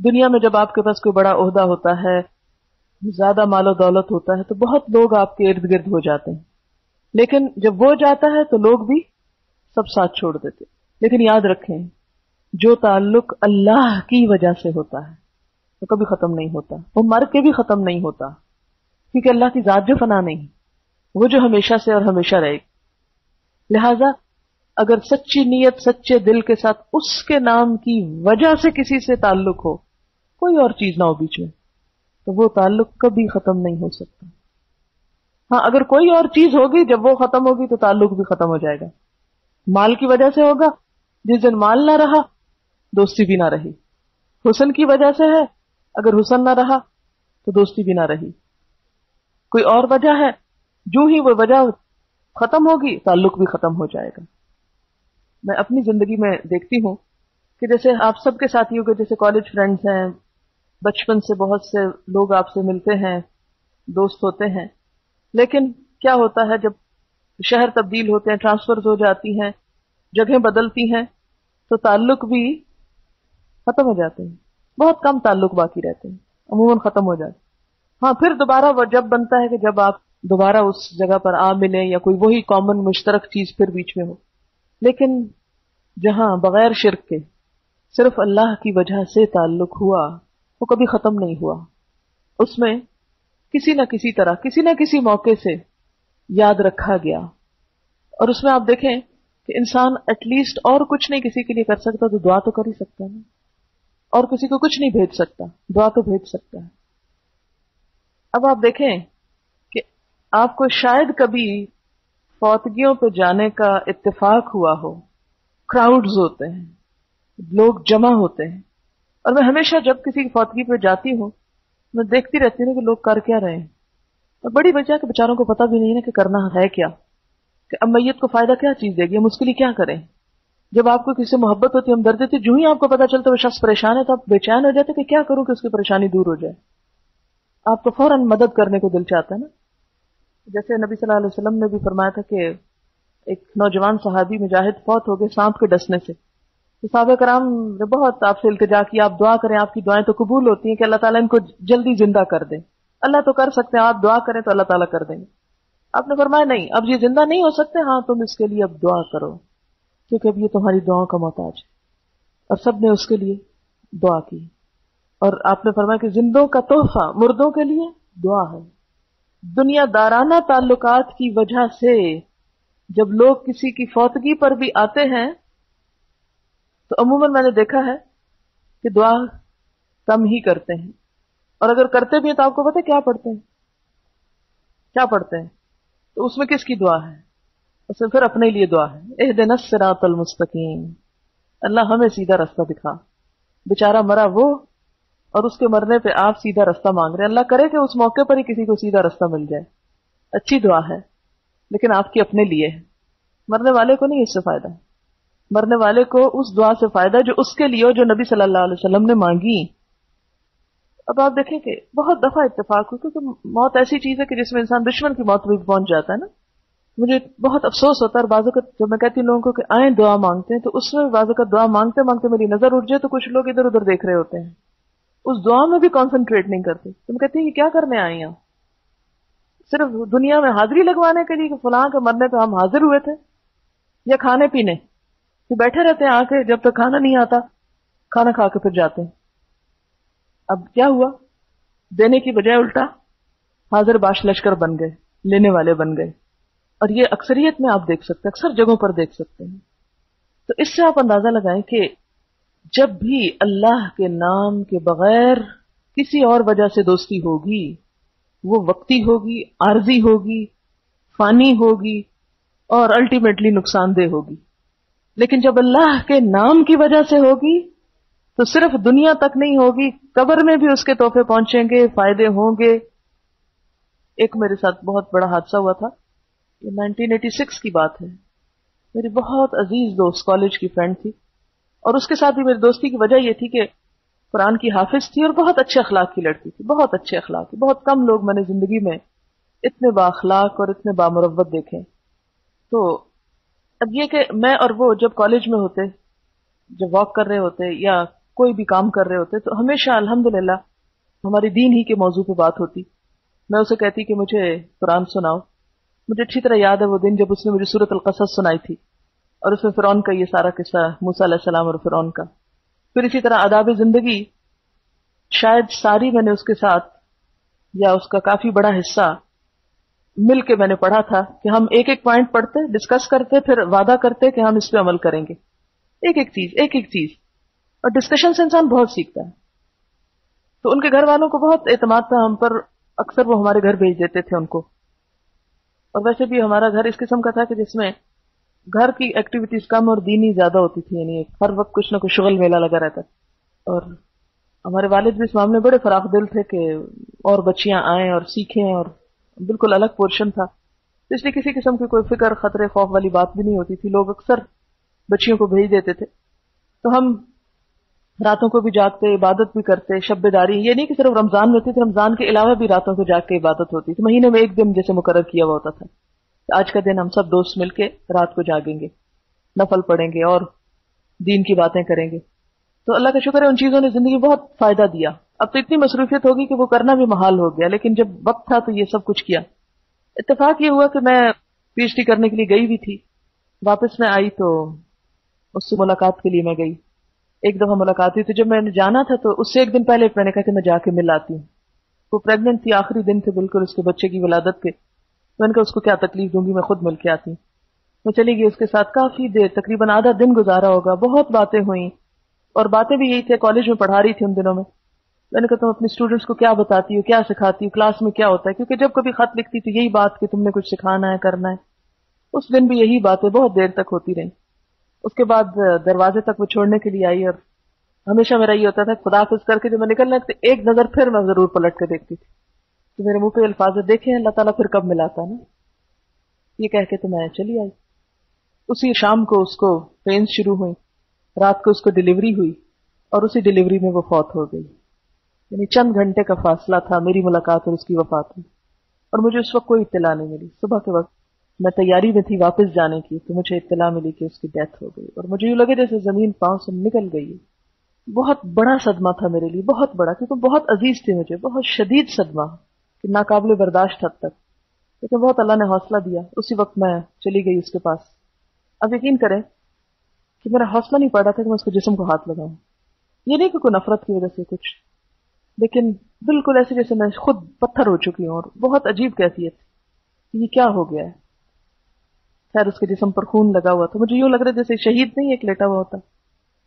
دنیا میں جب آپ کے پاس کوئی بڑا عہدہ ہوتا ہے، زیادہ مال و دولت ہوتا ہے، تو بہت لوگ آپ کے ارد گرد ہو جاتے ہیں، لیکن جب وہ جاتا ہے تو لوگ بھی سب ساتھ چھوڑ دیتے. لیکن یاد رکھیں، جو تعلق اللہ کی وجہ سے ہوتا ہے وہ کبھی ختم نہیں ہوتا، وہ مر کے بھی ختم نہیں ہوتا، کیونکہ اللہ کی ذات جو فنا نہیں، وہ جو ہمیشہ سے اور ہمیشہ رہے گی. لہذا اگر سچی نیت سچے دل کے ساتھ اس کے نام کی وجہ سے کسی سے تعلق ہو، کوئی اور چیز نہ ہو بیچ میں، تو وہ تعلق کبھی ختم نہیں ہو سکتا. ہاں اگر کوئی اور چیز ہوگی، جب وہ ختم ہوگی تو تعلق بھی ختم ہو جائے گا. مال کی وجہ سے ہوگا، جس دن مال نہ رہا دوستی بھی نہ رہی. حسن کی وجہ سے ہے، اگر حسن نہ رہا تو دوستی بھی نہ رہی. کوئی اور وجہ ہے، جو ہی وہ وجہ ختم ہوگی تعلق بھی ختم ہو جائے گا. میں اپنی زندگی میں دیکھتی ہوں کہ جیسے آپ سب کے ساتھیوں کے جیسے کالج فرینڈز ہیں، بچپن سے بہت سے لوگ آپ سے ملتے ہیں، دوست ہوتے ہیں، لیکن کیا ہوتا ہے جب شہر تبدیل ہوتے ہیں، ٹرانسفرز ہو جاتی ہیں، جگہیں بدلتی ہیں، تو تعلق بھی ختم ہو جاتے ہیں. بہت کم تعلق باقی رہتے ہیں، عموماً ختم ہو جاتے ہیں. ہاں پھر دوبارہ وہ جب بنتا ہے کہ جب آپ دوبارہ اس جگہ پر آ ملیں یا کوئی وہی کامن مشترک چیز پھر بیچ میں ہو. لیکن جہاں بغیر شرک کے صرف اللہ کی وجہ سے تعلق ہوا، وہ کبھی ختم نہیں ہوا. اس میں کسی نہ کسی طرح کسی نہ کسی موقع سے یاد رکھا گیا. اور اس میں آپ دیکھیں کہ انسان ایٹ لیسٹ اور کچھ نہیں کسی کے لیے کر سکتا تو دعا تو کر ہی سکتا ہے نا. اور کسی کو کچھ نہیں بھیج سکتا، دعا تو بھیج سکتا ہے. اب آپ دیکھیں کہ آپ کو شاید کبھی فوتگیوں پہ جانے کا اتفاق ہوا ہو، کراؤڈز ہوتے ہیں، لوگ جمع ہوتے ہیں، اور میں ہمیشہ جب کسی کی فوتگی پہ جاتی ہوں میں دیکھتی رہتی ہوں کہ لوگ کر کیا رہے ہیں. اور بڑی وجہ کہ بیچاروں کو پتہ بھی نہیں ہے کہ کرنا ہے کیا، کہ اب میت کو فائدہ کیا چیز دے گی، ہم اس کے لیے کیا کریں. جب آپ کو کسی سے محبت ہوتی ہے، ہمدردی ہوتی ہے، جو ہی آپ کو پتہ چلتا ہے وہ شخص پریشان ہے تو آپ بے چین ہو جاتے کہ کیا کروں کہ اس کی پریشانی دور ہو جائے. آپ کو فوراً مدد کرنے کو دل چاہتا ہے نا. جیسے نبی صلی اللہ علیہ وسلم نے بھی فرمایا تھا کہ ایک نوجوان صحابی مجاہد فوت ہو گئے سانپ کے ڈسنے سے. تو صحابہ کرام نے بہت آپ سے التجا کی، آپ دعا کریں، آپ کی دعائیں تو قبول ہوتی ہیں کہ اللہ تعالیٰ ان کو جلدی زندہ کر دے. اللہ تو کر سکتے ہیں، آپ دعا کریں تو اللہ تعالیٰ کر دیں گے. آپ نے فرمایا نہیں، اب یہ زندہ نہیں ہو سکتے، ہاں تم اس کے لیے اب دعا کرو کیونکہ اب یہ تمہاری دعاؤں کا محتاج ہے. اور سب نے اس کے لیے دعا کی. اور آپ نے فرمایا کہ زندوں کا تحفہ مردوں کے لیے دعا ہے. دنیا دارانہ تعلقات کی وجہ سے جب لوگ کسی کی فوتگی پر بھی آتے ہیں تو عموماً میں نے دیکھا ہے کہ دعا کم ہی کرتے ہیں. اور اگر کرتے بھی ہیں تو آپ کو پتہ ہے کیا پڑھتے ہیں، کیا پڑھتے ہیں؟ تو اس میں کس کی دعا ہے؟ اس میں پھر اپنے لیے دعا ہے، اہدنا الصراط المستقیم، اللہ ہمیں سیدھا رستہ دکھا. بیچارہ مرا وہ، اور اس کے مرنے پہ آپ سیدھا رستہ مانگ رہے ہیں. اللہ کرے کہ اس موقع پر ہی کسی کو سیدھا رستہ مل جائے. اچھی دعا ہے لیکن آپ کی اپنے لیے ہے، مرنے والے کو نہیں اس سے فائدہ. مرنے والے کو اس دعا سے فائدہ جو اس کے لیے ہو، جو نبی صلی اللہ علیہ وسلم نے مانگی. اب آپ دیکھیں کہ بہت دفعہ اتفاق ہو، کیونکہ موت ایسی چیز ہے کہ جس میں انسان دشمن کی موت بھی پہنچ جاتا ہے نا. مجھے بہت افسوس ہوتا ہے، اور بعض اوقات جب میں کہتی ہوں لوگوں کو کہ آئیں دعا مانگتے ہیں، تو اس میں بعض اوقات دعا مانگتے مانگتے میری نظر اٹھ جائے تو کچھ لوگ ادھر ادھر دیکھ رہے ہوتے ہیں، اس دعا میں بھی کانسنٹریٹ نہیں کرتے. تم کہتے ہیں یہ کیا کرنے آئے ہیں، صرف دنیا میں حاضری لگوانے کے لیے کہ فلاں کے مرنے پہ ہم حاضر ہوئے تھے، یا کھانے پینے کہ بیٹھے رہتے ہیں آ کے جب تک کھانا نہیں آتا، کھانا کھا کے پھر جاتے ہیں. اب کیا ہوا، دینے کی بجائے الٹا حاضر باش لشکر بن گئے، لینے والے بن گئے. اور یہ اکثریت میں آپ دیکھ سکتے ہیں، اکثر جگہوں پر دیکھ سکتے ہیں. تو اس سے آپ اندازہ لگائیں کہ جب بھی اللہ کے نام کے بغیر کسی اور وجہ سے دوستی ہوگی، وہ وقتی ہوگی، عارضی ہوگی، فانی ہوگی اور الٹیمیٹلی نقصان دہ ہوگی. لیکن جب اللہ کے نام کی وجہ سے ہوگی تو صرف دنیا تک نہیں ہوگی، قبر میں بھی اس کے تحفے پہنچیں گے، فائدے ہوں گے. ایک میرے ساتھ بہت بڑا حادثہ ہوا تھا، یہ 1986 کی بات ہے. میری بہت عزیز دوست، کالج کی فرینڈ تھی، اور اس کے ساتھ بھی میری دوستی کی وجہ یہ تھی کہ قرآن کی حافظ تھی اور بہت اچھے اخلاق کی لڑکی تھی، بہت اچھے اخلاق کی. بہت کم لوگ میں نے زندگی میں اتنے با اخلاق اور اتنے بامروت دیکھے. تو اب یہ کہ میں اور وہ جب کالج میں ہوتے، جب واک کر رہے ہوتے یا کوئی بھی کام کر رہے ہوتے تو ہمیشہ الحمدللہ ہماری دین ہی کے موضوع پہ بات ہوتی. میں اسے کہتی کہ مجھے قرآن سناؤ. مجھے اچھی طرح یاد ہے وہ دن جب اس نے مجھے سورۃ القصص سنائی تھی اور اس میں فرعون کا یہ سارا قصہ، موسیٰ علیہ السلام اور فرعون کا. پھر اسی طرح آداب زندگی شاید ساری میں نے اس کے ساتھ یا اس کا کافی بڑا حصہ مل کے میں نے پڑھا تھا کہ ہم ایک ایک پوائنٹ پڑھتے، ڈسکس کرتے، پھر وعدہ کرتے کہ ہم اس پہ عمل کریں گے. ایک ایک چیز اور ڈسکشن سے انسان بہت سیکھتا ہے. تو ان کے گھر والوں کو بہت اعتماد تھا ہم پر، اکثر وہ ہمارے گھر بھیج دیتے تھے ان کو. اور ویسے بھی ہمارا گھر اس قسم کا تھا کہ جس میں گھر کی ایکٹیویٹیز کم اور دینی زیادہ ہوتی تھی، یعنی ہر وقت کچھ نہ کچھ شغل میلہ لگا رہتا. اور ہمارے والد بھی اس معاملے میں بڑے فراخ دل تھے کہ اور بچیاں آئیں اور سیکھیں، اور بالکل الگ پورشن تھا. اس لیے کسی قسم کی کوئی فکر، خطرے، خوف والی بات بھی نہیں ہوتی تھی. لوگ اکثر بچیوں کو بھیج دیتے تھے تو ہم راتوں کو بھی جاگتے، عبادت بھی کرتے، شب بیداری. یہ نہیں کہ صرف رمضان میں ہوتی تھی، رمضان کے علاوہ بھی راتوں کو جاگ کے عبادت ہوتی تھی. مہینے میں ایک دن جیسے مقرر کیا ہوا ہوتا تھا کہ آج کا دن ہم سب دوست مل کے رات کو جاگیں گے، نفل پڑھیں گے اور دین کی باتیں کریں گے. تو اللہ کا شکر ہے ان چیزوں نے زندگی بہت فائدہ دیا. اب تو اتنی مصروفیت ہوگی کہ وہ کرنا بھی محال ہو گیا، لیکن جب وقت تھا تو یہ سب کچھ کیا. اتفاق یہ ہوا کہ میں پی ایچ ڈی کرنے کے لیے گئی بھی تھی. واپس میں آئی تو اس سے ملاقات کے لیے میں گئی. ایک دفعہ ملاقات ہوئی تو جب میں نے جانا تھا تو اس سے ایک دن پہلے میں نے کہا کہ میں جا کے مل آتی ہوں. وہ پریگننٹ تھی، آخری دن تھے بالکل اس کے بچے کی ولادت کے. میں نے کہا اس کو کیا تکلیف دوں گی، میں خود مل کے آتی ہوں. میں چلی گئی اس کے ساتھ، کافی دیر تقریباً آدھا دن گزارا ہوگا. بہت باتیں ہوئیں اور باتیں بھی یہی تھے. کالج میں پڑھا رہی تھی ان دنوں میں. میں نے کہا تم اپنے اسٹوڈنٹس کو کیا بتاتی ہو، کیا سکھاتی ہو، کلاس میں کیا ہوتا ہے؟ کیونکہ جب کبھی خط لکھتی تھی یہی بات کہ تم نے کچھ سکھانا ہے، کرنا ہے. اس دن بھی یہی باتیں بہت دیر تک ہوتی رہیں. اس کے بعد دروازے تک وہ چھوڑنے کے لیے آئی اور ہمیشہ میرا یہ ہوتا تھا خدا حافظ کر کے جب میں نکلنا تو ایک نظر پھر میں ضرور پلٹ کے دیکھتی تھی کہ میرے منہ پہ الفاظ دیکھیں اللہ تعالیٰ پھر کب ملاتا نا. یہ کہہ کے تو میں چلی آئی. اسی شام کو اس کو پینز شروع ہوئی، رات کو اس کو ڈیلیوری ہوئی اور اسی ڈیلیوری میں وہ فوت ہو گئی. یعنی چند گھنٹے کا فاصلہ تھا میری ملاقات اور اس کی وفات میں. اور مجھے اس وقت کوئی اطلاع نہیں ملی. صبح کے وقت میں تیاری میں تھی واپس جانے کی تو مجھے اطلاع ملی کہ اس کی ڈیتھ ہو گئی. اور مجھے یوں لگے جیسے زمین پاؤں سے نکل گئی. بہت بڑا صدمہ تھا میرے لیے، بہت بڑا، کیونکہ بہت عزیز تھے مجھے. بہت شدید صدمہ کہ ناقابل برداشت حد تک. لیکن بہت اللہ نے حوصلہ دیا. اسی وقت میں چلی گئی اس کے پاس. اب یقین کریں کہ میرا حوصلہ نہیں پڑ رہا تھا کہ میں اس کے جسم کو ہاتھ لگاؤں. یہ نہیں کہ کوئی نفرت کی وجہ سے کچھ، لیکن بالکل ایسے جیسے میں خود پتھر ہو چکی ہوں. اور بہت عجیب کیفیت کہ یہ کیا ہو گیا ہے. خیر اس کے جسم پر خون لگا ہوا تھا. مجھے یوں لگ رہا جیسے شہید نہیں ایک لیٹا ہوا ہوتا،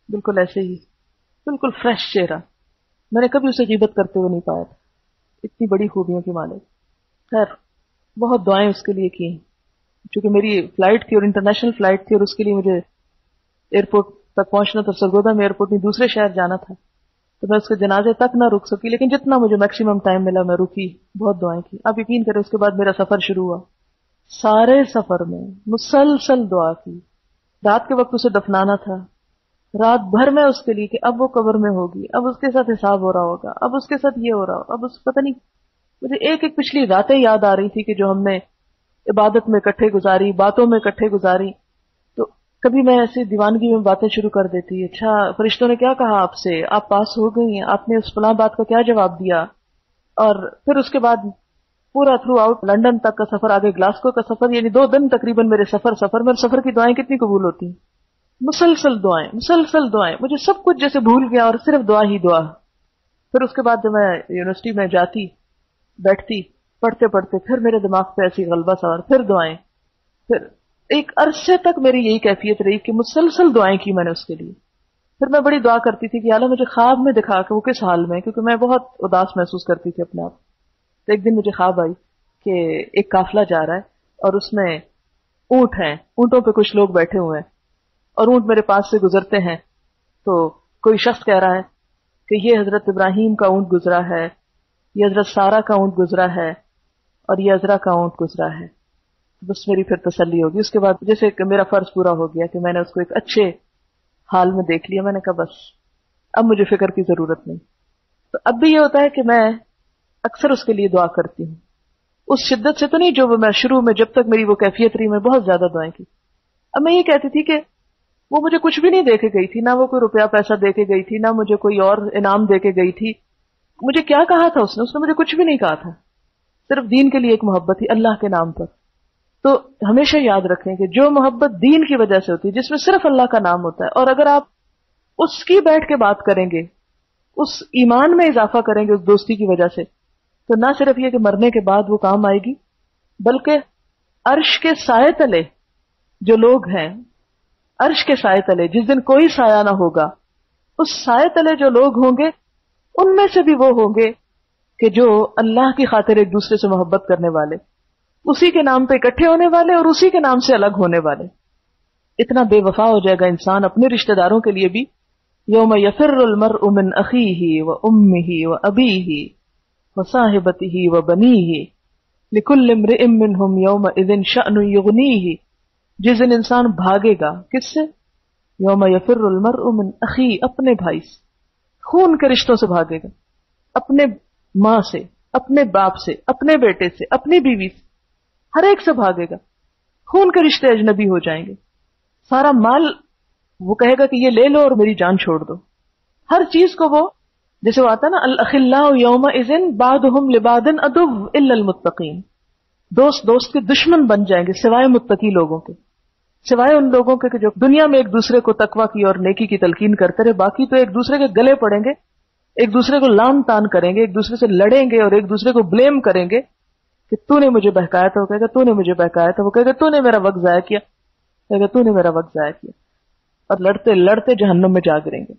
بالکل ایسے ہی، بالکل فریش چہرہ. میں نے کبھی اسے غیبت کرتے ہوئے نہیں پایا تھا. اتنی بڑی خوبیوں کی مالک. خیر بہت دعائیں اس کے لیے کی. چونکہ میری فلائٹ تھی اور انٹرنیشنل فلائٹ تھی اور اس کے لیے مجھے ایئرپورٹ تک پہنچنا تھا. سرگودا میں ایئرپورٹ نہیں، دوسرے شہر جانا تھا. تو میں اس کے جنازے تک نہ رک سکی، لیکن جتنا مجھے میکسیمم ٹائم ملا میں رکی. بہت دعائیں کی. آپ یقین کریں اس کے بعد میرا سفر شروع ہوا. سارے سفر میں مسلسل دعا کی. رات کے وقت اسے دفنانا تھا. رات بھر میں اس کے لیے کہ اب وہ قبر میں ہوگی، اب اس کے ساتھ حساب ہو رہا ہوگا، اب اس کے ساتھ یہ ہو رہا ہوگا، اب اس پتہ نہیں. مجھے ایک ایک پچھلی راتیں یاد آ رہی تھی کہ جو ہم نے عبادت میں اکٹھے گزاری، باتوں میں اکٹھے گزاری. تو کبھی میں ایسی دیوانگی میں باتیں شروع کر دیتی. اچھا فرشتوں نے کیا کہا آپ سے، آپ پاس ہو گئی ہیں، آپ نے اس فلاں بات کا کیا جواب دیا. اور پھر اس کے بعد پورا تھرو آؤٹ لنڈن تک کا سفر، آگے گلاسکو کا سفر، یعنی 2 دن تقریباً میرے سفر میں. سفر کی دعائیں کتنی قبول ہوتی ہیں. مسلسل دعائیں، مسلسل دعائیں. مجھے سب کچھ جیسے بھول گیا اور صرف دعا ہی دعا. پھر اس کے بعد جب میں یونیورسٹی میں جاتی، بیٹھتی، پڑھتے پڑھتے پھر میرے دماغ پہ ایسی غلبہ سوار، پھر دعائیں. پھر ایک عرصے تک میری یہی کیفیت رہی کہ مسلسل دعائیں کی میں نے اس کے لیے. پھر میں بڑی دعا کرتی تھی کہ اللہ مجھے خواب میں دکھا کہ وہ کس حال میں، کیونکہ میں بہت اداس محسوس کرتی تھی اپنے آپ. تو ایک دن مجھے خواب آئی کہ ایک قافلہ جا رہا ہے اور اس میں اونٹ ہیں، اونٹوں پہ کچھ لوگ بیٹھے ہوئے ہیں اور اونٹ میرے پاس سے گزرتے ہیں. تو کوئی شخص کہہ رہا ہے کہ یہ حضرت ابراہیم کا اونٹ گزرا ہے، یہ حضرت سارہ کا اونٹ گزرا ہے اور یہ عذرا کا اونٹ گزرا ہے. بس میری پھر تسلی ہوگی. اس کے بعد جیسے کہ میرا فرض پورا ہو گیا کہ میں نے اس کو ایک اچھے حال میں دیکھ لیا. میں نے کہا بس اب مجھے فکر کی ضرورت نہیں. تو اب بھی یہ ہوتا ہے کہ میں اکثر اس کے لیے دعا کرتی ہوں. اس شدت سے تو نہیں جو میں شروع میں جب تک میری وہ کیفیت رہی میں بہت زیادہ دعائیں کی. اب میں یہ کہتی تھی کہ وہ مجھے کچھ بھی نہیں دے کے گئی تھی، نہ وہ کوئی روپیہ پیسہ دے کے گئی تھی، نہ مجھے کوئی اور انعام دے کے گئی تھی. مجھے کیا کہا تھا اس نے مجھے کچھ بھی نہیں کہا تھا، صرف دین کے لیے ایک محبت تھی اللہ کے نام پر. تو ہمیشہ یاد رکھیں کہ جو محبت دین کی وجہ سے ہوتی ہے، جس میں صرف اللہ کا نام ہوتا ہے، اور اگر آپ اس کی بیٹھ کے بات کریں گے، اس ایمان میں اضافہ کریں گے اس دوستی کی وجہ سے، تو نہ صرف یہ کہ مرنے کے بعد وہ کام آئے گی، بلکہ عرش کے سائے تلے جو لوگ ہیں، عرش کے سائے تلے جس دن کوئی سایہ نہ ہوگا، اس سائے تلے جو لوگ ہوں گے ان میں سے بھی وہ ہوں گے کہ جو اللہ کی خاطر ایک دوسرے سے محبت کرنے والے، اسی کے نام پہ اکٹھے ہونے والے اور اسی کے نام سے الگ ہونے والے. اتنا بے وفا ہو جائے گا انسان اپنے رشتہ داروں کے لیے بھی. یوم یفر المرء من اخیہ وامہ وابیہ وصاحبتہ وبنیہ لکل امرئ منہم یومئذ شأن یغنیہ. جس دن انسان بھاگے گا کس سے؟ یوم یفر المرء من اخیہ، اپنے بھائی سے، خون کے رشتوں سے بھاگے گا، اپنے ماں سے، اپنے باپ سے، اپنے بیٹے سے، اپنی بیوی سے، ہر ایک سے بھاگے گا. خون کے رشتے اجنبی ہو جائیں گے. سارا مال وہ کہے گا کہ یہ لے لو اور میری جان چھوڑ دو. ہر چیز کو وہ، جیسے وہ آتا نا الاخلاء یومئذ بعضهم لبعض عدو الا المتقین، دوست دوست کے دشمن بن جائیں گے سوائے متقی لوگوں کے، سوائے ان لوگوں کے کہ جو دنیا میں ایک دوسرے کو تقویٰ کی اور نیکی کی تلقین کرتے رہے. باقی تو ایک دوسرے کے گلے پڑیں گے، ایک دوسرے کو لام تان کریں گے، ایک دوسرے سے لڑیں گے اور ایک دوسرے کو بلیم کریں گے کہ تو نے مجھے بہکایا تھا، وہ کہے گا تو نے مجھے بہکایا تھا، وہ کہے گا تو نے میرا وقت ضائع کیا، کہے گا تو نے میرا وقت ضائع کیا، اور لڑتے لڑتے جہنم میں جا گریں گے.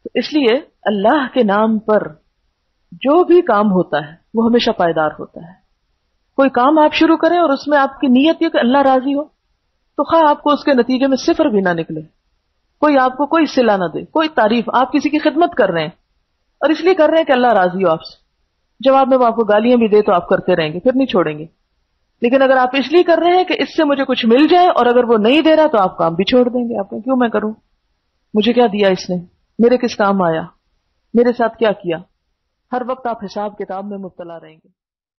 تو اس لیے اللہ کے نام پر جو بھی کام ہوتا ہے وہ ہمیشہ پائیدار ہوتا ہے. کوئی کام آپ شروع کریں اور اس میں آپ کی نیت یہ کہ اللہ راضی ہو، تو خواہ آپ کو اس کے نتیجے میں صفر بھی نہ نکلے، کوئی آپ کو کوئی صلہ نہ دے، کوئی تعریف، آپ کسی کی خدمت کر رہے ہیں اور اس لیے کر رہے ہیں کہ اللہ راضی ہو آپ سے، جواب میں وہ آپ کو گالیاں بھی دے تو آپ کرتے رہیں گے، پھر نہیں چھوڑیں گے. لیکن اگر آپ اس لیے کر رہے ہیں کہ اس سے مجھے کچھ مل جائے اور اگر وہ نہیں دے رہا تو آپ کام بھی چھوڑ دیں گے. آپ کو کیوں میں کروں، مجھے کیا دیا اس نے، میرے کس کام آیا، میرے ساتھ کیا کیا. ہر وقت آپ حساب کتاب میں مبتلا رہیں گے.